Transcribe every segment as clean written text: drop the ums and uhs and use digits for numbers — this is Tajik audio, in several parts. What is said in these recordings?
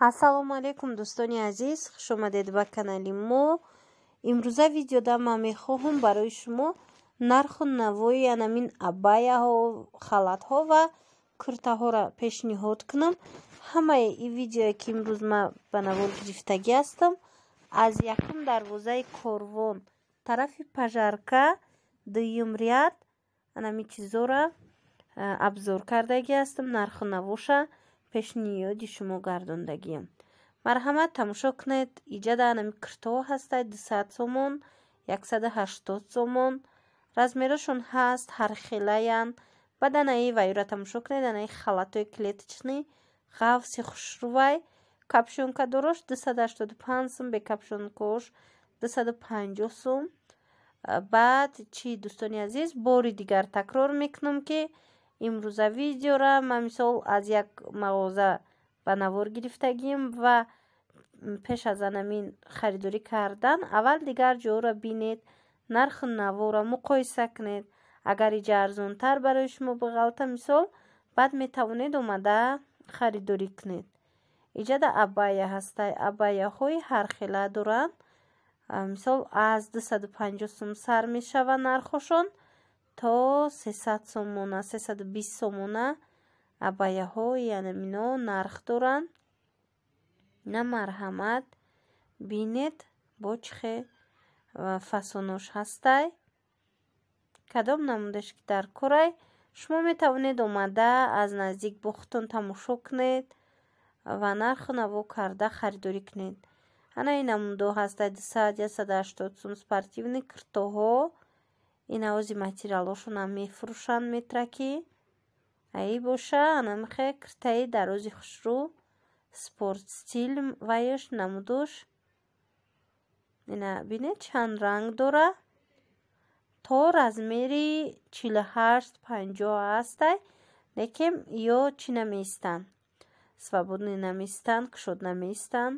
ассалому алайкум дӯстони азиз, хуш омадед ба канали мо. имрӯза видеода ман мехоҳам барои шумо нарху навои анамин абаяҳо, халатҳо ва куртаҳоро пешниҳод кунам. ҳамаи ин видеое ки имрӯз ман ба навор гирифтагӣ ҳастам аз якум дарвозаи корвон тарафи пажарка дуюм ряд анамин чизора абзор кардагӣ ҳастам. нарху навоша пешниҳоди шумо гардондагиам. марҳамат тамошо кунед. иҷада анами куртаҳо ҳастад 200 сомон, 180 сомон. размерашон ҳаст, ҳархелаян. баъд анаи вайра тамошо кунед. анаи халатои клеточни ғафси хушрувай. капшонкадорош 285 сом, бе капшонкош 250 сом. баъд чи дӯстони азиз, бори дигар такрор мекунам ки имрӯза видеора ман мисол аз як мағоза ба навор гирифтагим ва пеш аз анамин харидорӣ кардан аввал дигар ҷоро бинед, нарху навора муқоиса кунед. агар иҷа арзонтар барои шумо биғалта мисол, баъд метавонед омада харидорӣ кунед. иҷада абая ҳастай. абаяҳои ҳархела доранд. мисол аз 250 сом сар мешава нархошон то 300 сомона, 320 сомона абаяҳои анамино нарх доранд. на марҳамат бинед бо чихе фасонош ҳастай. кадом намудаш ки дар корай шумо метавонед омада аз наздик бо худтон тамошо кунед ва нарху наво карда харидорӣ кунед. ана ин намудо ҳастай 200-180 сом спортивни куртоҳо. ин авози материалошон ҳам мефурӯшанд метраки. аи боша анамихе куртаи дарози хушрӯ спорт стил вайш намудош. ина бинед чанд ранг дора. то размери 48-50 ҳастай. лекин ё чӣ намеистанд, свободни намеистанд, кушод намеистанд.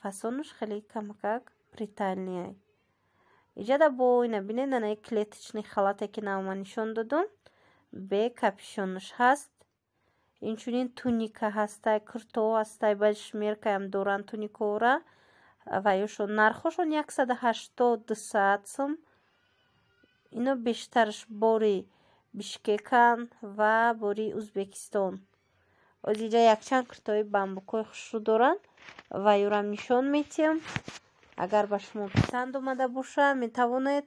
фасонуш хеле камакак притальния. иҷада бо ина бинед анаи клеточни халате ки навма нишон додум. бе капюшонуш ҳаст. инчунин туника ҳастай, куртоҳо ҳастай, ба шмеркаам доранд туникаҳора. ва ёшон нархошон 180-200 сом. ино бештарш бори бишкекан ва бори узбекистон. оз иҷа якчанд куртаҳои бамбукои хушрӯ доранд ва ёрам нишон метиҳам. агар ба шумо писанд омада боша, метавонед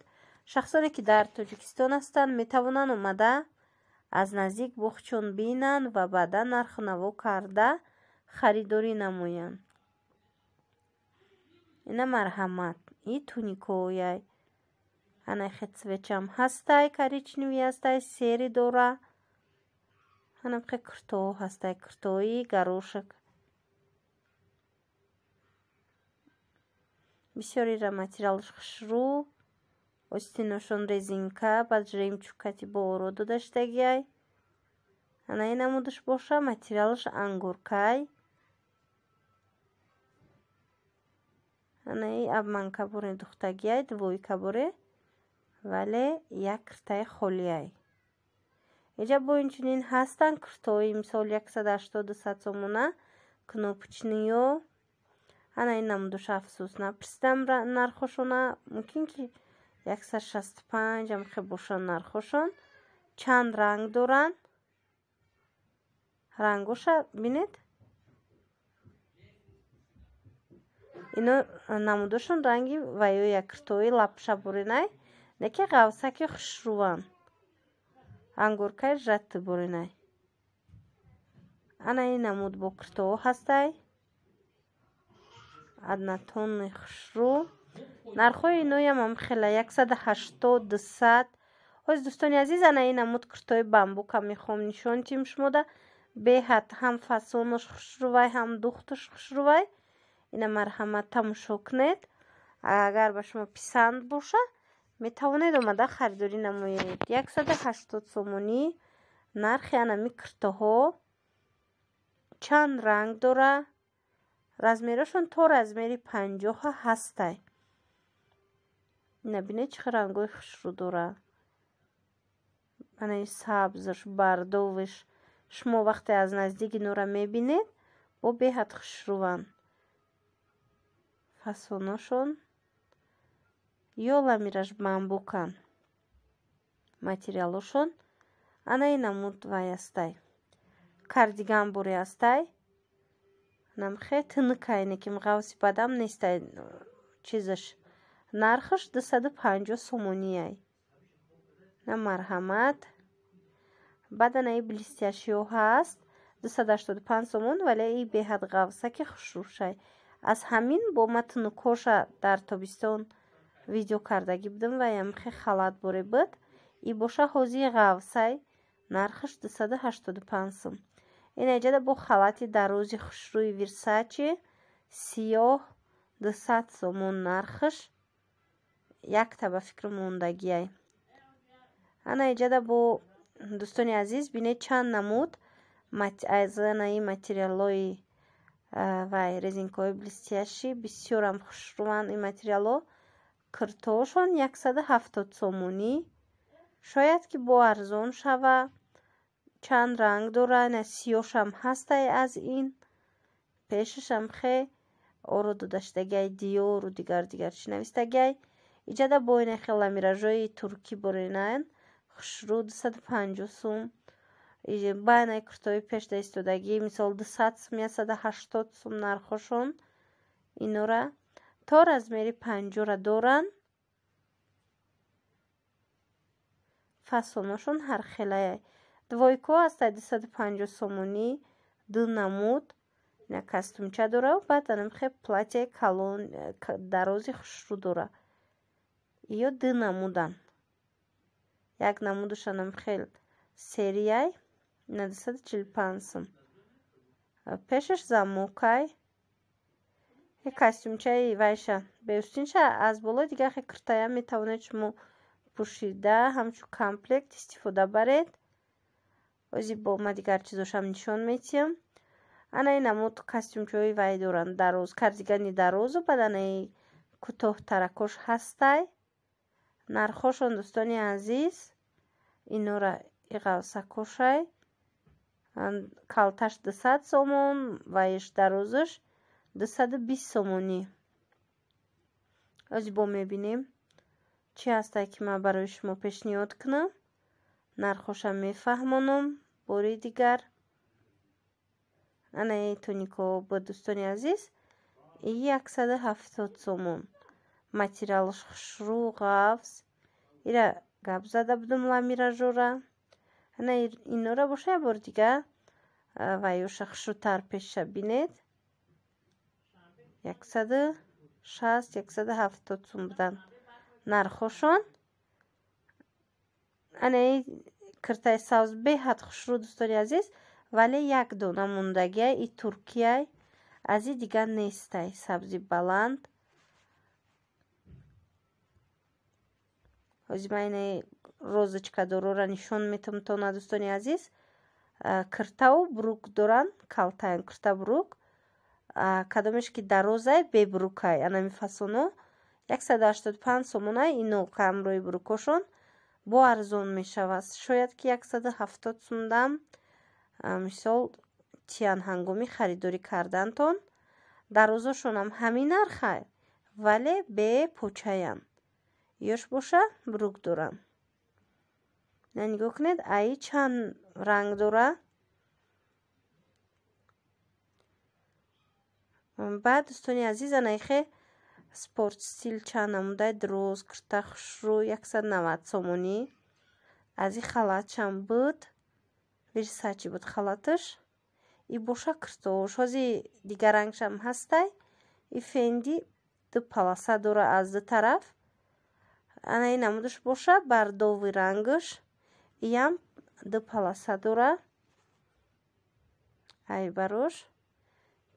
шахсоне ки дар тоҷикистон ҳастанд метавонанд омада аз наздик бо худшон бинанд ва баъдан нарху наво карда харидорӣ намоянд. ина марҳамат. и туникаояй анай хецвечам ҳастай, коричневӣ ҳастай, сери дора. анамхе куртоҳо ҳастай, куртоҳои гарошек. бисёрира материалш хушрӯ. остиношон резинка, баъд жемчугкати бо оро додаштагиай. ана ин намудаш боша. материалш ангуркай. ана и абман каборе духтагиай, двои каборе, вале як куртаи холиай. иҷа бо инчунин ҳастанд куртаҳои мисол 180-200 сомона, кнопочниё. ана ин намудаш афсӯс напрсидам нархошона. мумкин ки 165 амхе бошанд нархошон. чанд ранг доранд. рангоша бинед. ино намудошон ранги ва ё як куртаҳои лапшаборинай, неки ғавсаки хушрӯванд. ангуркай жатты боринай. ана ин намуд бо куртаҳо ҳастай. аднатони хушрӯ. нархҳои иноям ҳам хела 180-200. оз дӯстони азиз, ана ин намуд куртаҳои бамбукам мехоҳам нишон тиҳам шумода. беҳад ҳам фасонош хушрӯвай, ҳам духтуш хушрӯвай. ина марҳамат тамошо кунед. агар ба шумо писанд боша, метавонед омада харидорӣ намоед. 180 сомонӣ нархи анами куртаҳо. чанд ранг дора. размерашон то размери 50 ҳастай. ина бинед чӣ рангҳои хушрӯ дора. анаи сабзаш, бардовиш. шумо вақте аз наздик инора мебинед, бо беҳад хушрӯванд. Фасонашон ё ламираш бамбукан. Материалошон ана ин намуд вай астай. Кардиган буре астай. Намхе тыныкайне ким ғавси бадам нестай чизаш. Нархаш 250 сомонияй. На марҳамат. Бадана и блестяшиё ҳаст 285 сомон, вале и беҳад ғавсаки хушрӯшай. Аз ҳамин бо ма тынукоша дар тобистон видео кардагӣ будам ва ямхе халат буре буд. И боша ҳози ғавсай. Нархаш 285 сом. Ин аҷада бо халати дарози хушрӯи Versace сиёҳ 200 сомон нархаш. Як таба фикр мондагияй. Ана аҷада бо дӯстони азиз бинед чанд намуд аз анаи материалои вай резинкаҳои блестящи бисёрам хушрӯванд. Ин материалҳо киртоошон 170 сомонӣ. Шояд ки бо арзон шава. Чанд ранг дора. Сиёшам ҳастай аз ин. Пешашам хе оро додаштагай диёру дигар чи навистагай. Иҷада бо ина хе ламиражои туркӣ боринан хушрӯ 250 сом. Байнай куртои пешда истодагӣ мисол 200 сом 180 сом нархошон. Инора то размери 50 доранд. Фасонашон ҳар хелаяй. Двойко астай 250 сомонӣ. Ду намуд. Ина кастумча дора. Баъд анамхе платьяи калон дарози хушрӯ дора. Ё ду намудан. Як намудашанам хел серияй. Ина 245 сом. Пешаш замокай. Костюмчаи вайша беустинша аз боло дигар хе киртая метавонед шумо пӯшида ҳамчун комплект истифода баред. Ози бо ма дигар чизошам нишон метиҳам. Ана ин намуд костюмчаи вай доранд дароз, кардигани дарозу баданаи кӯтоҳ таракош ҳастай. Нархошон дӯстони азиз инора иғавсакошай. Калташ 200 сомон, вайш дарозаш 220 сомонӣ. Ози бо мебинем чи ҳастай ки ман барои шумо пешниҳод кунам. Нархошам мефаҳмонам. Бори дигар анаи тонико ба дӯстони азиз 170 сомон. Материалш хушрӯ ғавз. Ира гап зада будам ламиражора. Ана инора боша я бор дигар вайёша хушрӯтар пеша бинед. 160-170 сом будан нархошон. Анаи киртаи савз беҳад хушрӯ дӯстони азиз, вале як дона мондагияй. И туркияй аз и дигар нестай. Сабзи баланд. Ози ман инаи розочка дорора нишон метам тона дӯстони азиз. Киртаву брук доранд. Калтаен кирта брук. Кадомеш ки дарозай бебрукай. Анами фасоно 185 сомонай. Ино камрои брукошон бо арзон мешавад. Шояд ки 170 сомдам мисол тиян ҳангоми харидорӣ кардантон. Дарозошонам ҳамин нархай, вале бе почаян. Ёш боша брук дорам. Нигоҳ кунед аи чанд ранг дора. Баъд дӯстони азиз анайхе спорт стил чанд намудай дроз кирта хушрӯ 190 сомонӣ. Аз и халатшам буд. Versace буд халаташ. И боша киртош. Ҳози дигар рангшам ҳастай. И фенди ду полоса дора аз ду тараф. Ана ин намудаш боша бардови рангаш. Иям ду полоса дора. Ай барош.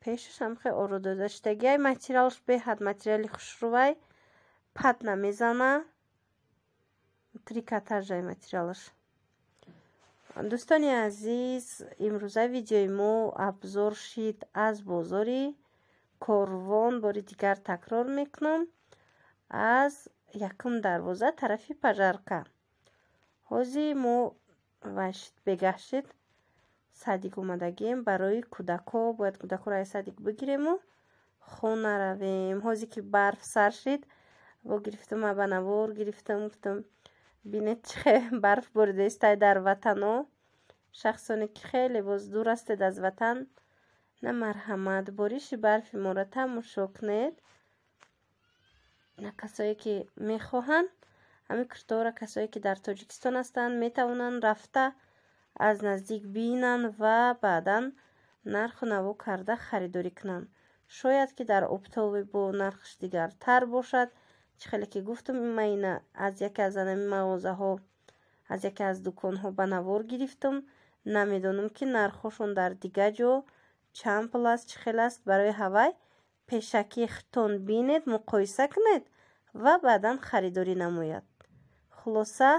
Пешашам хе оро додаштагиай. Материалш беҳад материали хушрӯвай. Пад намезана. Трикотажай материалаш. дӯстони азиз, имрӯза видеои мо абзор шид аз бозори Корвон. Бори дигар такрор мекунам. Аз якум дарвоза тарафи пажарка. ҳози мо вашид бегаҳшид садик омадагем барои кӯдако. Бояд кӯдакоро аз садик бигирему хона равем. ҳозе ки барф сар шид во гирифтам ба навор гирифтам гуфтам бинед чӣ барф боридастай дар ватано. шахсоне ки хеле боз дур астед аз ватан, на марҳамат бориши барфи моро тамошо кунед. на касое ки мехоҳанд ҳамин курторо касое ки дар тоҷикистон ҳастанд метавонанд рафта аз наздик бинанд ва баъдан нарху наво карда харидорӣ кунанд. шояд ки дар обтове бо нархш дигартар бошад. чӣ хеле ки гуфтам ина аз яке аз анами мағозаҳо аз яке аз дуконҳо ба навор гирифтам. намедонам ки нархошон дар дигар ҷо чанд пул аст, чӣ хел аст. барои ҳавай пешакӣ хитон бинед, муқоиса кунед ва баъдан харидорӣ намояд. хулоса